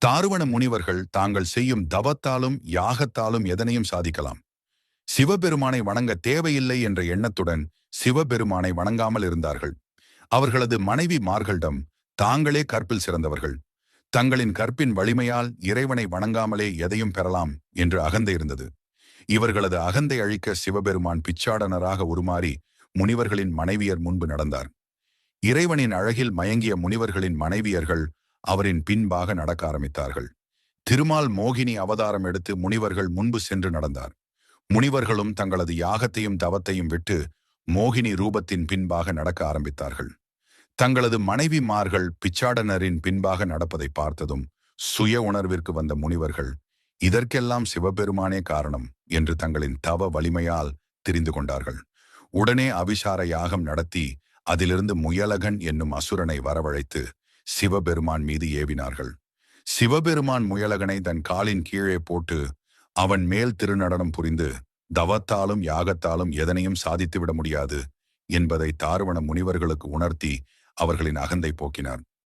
தாருவண முனிவர்கள் தாங்கள் செய்யும் தவத்தாலும் யாகத்தாலும் எதனையும் சாதிக்கலாம். சிவபெருமானை வணங்க தேவையில்லை என்ற எண்ணத்துடன் சிவபெருமானை வணங்காமல் இருந்தார்கள். அவர்களது மனைவி மார்களிடம் தாங்களே கற்பில் சிறந்தவர்கள், தங்களின் கற்பின் வலிமையால் இறைவனை வணங்காமலே எதையும் பெறலாம் என்று அகந்தை இருந்தது. இவர்களது அகந்தை அழிக்க சிவபெருமான் பிச்சாடனராக உருமாறி முனிவர்களின் மனைவியர் முன்பு நடந்தார். இறைவனின் அழகில் மயங்கிய முனிவர்களின் மனைவியர்கள் அவரின் பின்பாக நடக்க ஆரம்பித்தார்கள். திருமால் மோகினி அவதாரம் எடுத்து முனிவர்கள் முன்பு சென்று நடந்தார். முனிவர்களும் தங்களது யாகத்தையும் தவத்தையும் விட்டு மோகினி ரூபத்தின் பின்பாக நடக்க ஆரம்பித்தார்கள். தங்களது மனைவிமார்கள் பிச்சாடனரின் பின்பாக நடப்பதை பார்த்ததும் சுய உணர்விற்கு வந்த முனிவர்கள் இதற்கெல்லாம் சிவபெருமானே காரணம் என்று தங்களின் தவ வலிமையால் தெரிந்து கொண்டார்கள். உடனே அபிசார யாகம் நடத்தி அதிலிருந்து முயலகன் என்னும் அசுரனை வரவழைத்து சிவபெருமான் மீது ஏவினார்கள். சிவபெருமான் முயலகனை தன் காலின் கீழே போட்டு அவன் மேல் திருநடனம் புரிந்து தவத்தாலும் யாகத்தாலும் எதனையும் சாதித்துவிட முடியாது என்பதை தாருவண முனிவர்களுக்கு உணர்த்தி அவர்களின் அகந்தை போக்கினார்.